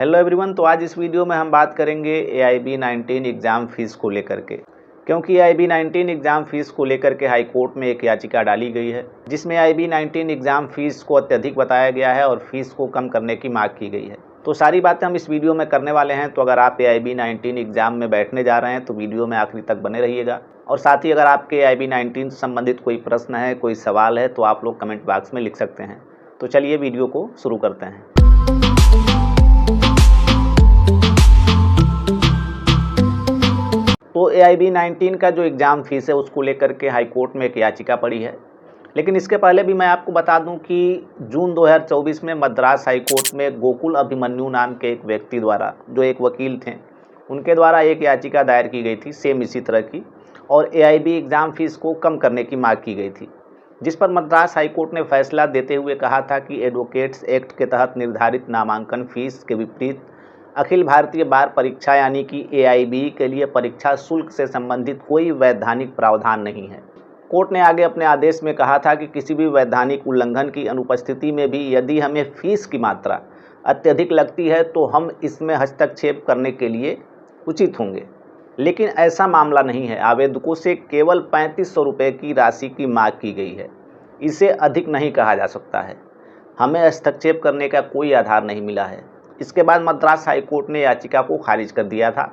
Hello everyone, तो आज इस वीडियो में हम बात करेंगे AIB-19 एग्ज़ाम फ़ीस को लेकर के, क्योंकि AIB-19 एग्ज़ाम फ़ीस को लेकर के हाई कोर्ट में एक याचिका डाली गई है जिसमें AIB-19 एग्ज़ाम फ़ीस को अत्यधिक बताया गया है और फ़ीस को कम करने की मांग की गई है। तो सारी बातें हम इस वीडियो में करने वाले हैं। तो अगर आप AIB-19 एग्ज़ाम में बैठने जा रहे हैं तो वीडियो में आखिरी तक बने रहिएगा। और साथ ही अगर आपके AIB-19 से संबंधित कोई प्रश्न है, कोई सवाल है, तो आप लोग कमेंट बॉक्स में लिख सकते हैं। तो चलिए वीडियो को शुरू करते हैं। तो AIB-19 का जो एग्ज़ाम फ़ीस है उसको लेकर के हाई कोर्ट में एक याचिका पड़ी है। लेकिन इसके पहले भी मैं आपको बता दूं कि जून 2024 में मद्रास हाई कोर्ट में गोकुल अभिमन्यु नाम के एक व्यक्ति द्वारा, जो एक वकील थे, उनके द्वारा एक याचिका दायर की गई थी सेम इसी तरह की, और AIB एग्ज़ाम फ़ीस को कम करने की मांग की गई थी, जिस पर मद्रास हाई कोर्ट ने फैसला देते हुए कहा था कि एडवोकेट्स एक्ट के तहत निर्धारित नामांकन फ़ीस के विपरीत अखिल भारतीय बार परीक्षा यानी कि AIB के लिए परीक्षा शुल्क से संबंधित कोई वैधानिक प्रावधान नहीं है। कोर्ट ने आगे अपने आदेश में कहा था कि किसी भी वैधानिक उल्लंघन की अनुपस्थिति में भी यदि हमें फ़ीस की मात्रा अत्यधिक लगती है तो हम इसमें हस्तक्षेप करने के लिए उचित होंगे। लेकिन ऐसा मामला नहीं है। आवेदकों से केवल 3500 रुपये की राशि की मांग की गई है। इसे अधिक नहीं कहा जा सकता है। हमें हस्तक्षेप करने का कोई आधार नहीं मिला है। इसके बाद मद्रास हाई कोर्ट ने याचिका को खारिज कर दिया था।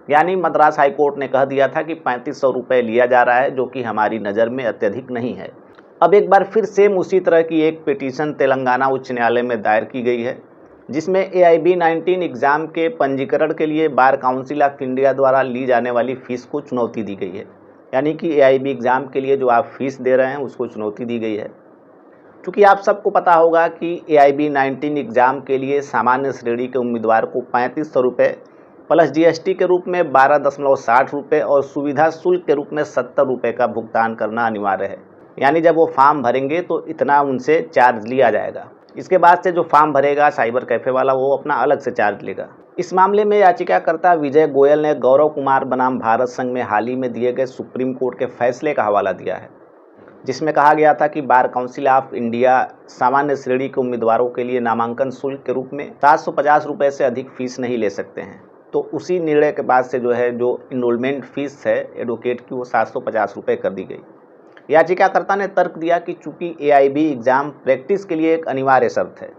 यानी मद्रास हाई कोर्ट ने कह दिया था कि 3500 रुपये लिया जा रहा है, जो कि हमारी नज़र में अत्यधिक नहीं है। अब एक बार फिर सेम उसी तरह की एक पिटीशन तेलंगाना उच्च न्यायालय में दायर की गई है, जिसमें AIB-19 एग्ज़ाम के पंजीकरण के लिए बार काउंसिल ऑफ इंडिया द्वारा ली जाने वाली फ़ीस को चुनौती दी गई है। यानी कि AIB एग्ज़ाम के लिए जो आप फ़ीस दे रहे हैं उसको चुनौती दी गई है। क्योंकि आप सबको पता होगा कि AIB-19 एग्ज़ाम के लिए सामान्य श्रेणी के उम्मीदवार को 3500 रुपये प्लस GST के रूप में 12.60 रुपये और सुविधा शुल्क के रूप में 70 रुपये का भुगतान करना अनिवार्य है। यानी जब वो फॉर्म भरेंगे तो इतना उनसे चार्ज लिया जाएगा। इसके बाद से जो फॉर्म भरेगा साइबर कैफ़े वाला, वो अपना अलग से चार्ज लेगा। इस मामले में याचिकाकर्ता विजय गोयल ने गौरव कुमार बनाम भारत संघ में हाल ही में दिए गए सुप्रीम कोर्ट के फैसले का हवाला दिया है, जिसमें कहा गया था कि बार काउंसिल ऑफ इंडिया सामान्य श्रेणी के उम्मीदवारों के लिए नामांकन शुल्क के रूप में 750 रुपये से अधिक फ़ीस नहीं ले सकते हैं। तो उसी निर्णय के बाद से जो इनरोलमेंट फ़ीस है एडवोकेट की, वो 750 रुपये कर दी गई। याचिकाकर्ता ने तर्क दिया कि चूंकि AIB एग्ज़ाम प्रैक्टिस के लिए एक अनिवार्य शर्त है,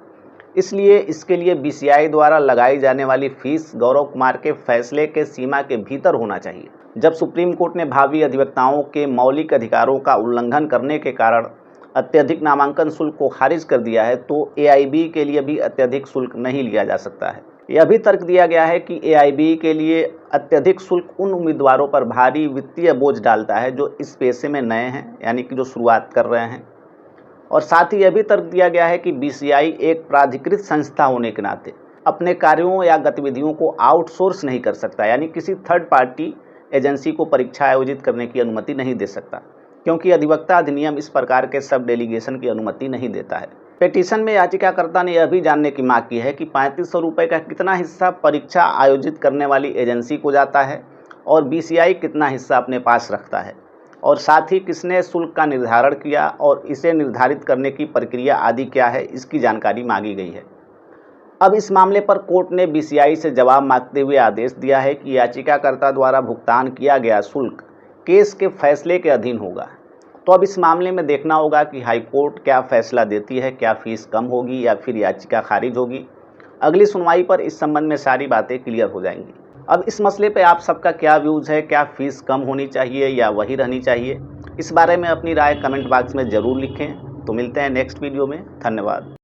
इसलिए इसके लिए BCI द्वारा लगाई जाने वाली फ़ीस गौरव कुमार के फैसले के सीमा के भीतर होना चाहिए। जब सुप्रीम कोर्ट ने भावी अधिवक्ताओं के मौलिक अधिकारों का उल्लंघन करने के कारण अत्यधिक नामांकन शुल्क को खारिज कर दिया है, तो AIB के लिए भी अत्यधिक शुल्क नहीं लिया जा सकता है। यह भी तर्क दिया गया है कि AIB के लिए अत्यधिक शुल्क उन उम्मीदवारों पर भारी वित्तीय बोझ डालता है जो इस पेशे में नए हैं, यानी कि जो शुरुआत कर रहे हैं। और साथ ही यह भी तर्क दिया गया है कि BCI एक प्राधिकृत संस्था होने के नाते अपने कार्यों या गतिविधियों को आउटसोर्स नहीं कर सकता, यानी किसी थर्ड पार्टी एजेंसी को परीक्षा आयोजित करने की अनुमति नहीं दे सकता, क्योंकि अधिवक्ता अधिनियम इस प्रकार के सब डेलीगेशन की अनुमति नहीं देता है। पिटीशन में याचिकाकर्ता ने यह भी जानने की मांग की है कि 3500 रुपये का कितना हिस्सा परीक्षा आयोजित करने वाली एजेंसी को जाता है और BCI कितना हिस्सा अपने पास रखता है, और साथ ही किसने शुल्क का निर्धारण किया और इसे निर्धारित करने की प्रक्रिया आदि क्या है, इसकी जानकारी मांगी गई है। अब इस मामले पर कोर्ट ने BCI से जवाब मांगते हुए आदेश दिया है कि याचिकाकर्ता द्वारा भुगतान किया गया शुल्क केस के फैसले के अधीन होगा। तो अब इस मामले में देखना होगा कि हाई कोर्ट क्या फैसला देती है, क्या फ़ीस कम होगी या फिर याचिका खारिज होगी। अगली सुनवाई पर इस संबंध में सारी बातें क्लियर हो जाएंगी। अब इस मसले पे आप सबका क्या व्यूज़ है? क्या फ़ीस कम होनी चाहिए या वही रहनी चाहिए? इस बारे में अपनी राय कमेंट बॉक्स में ज़रूर लिखें। तो मिलते हैं नेक्स्ट वीडियो में। धन्यवाद।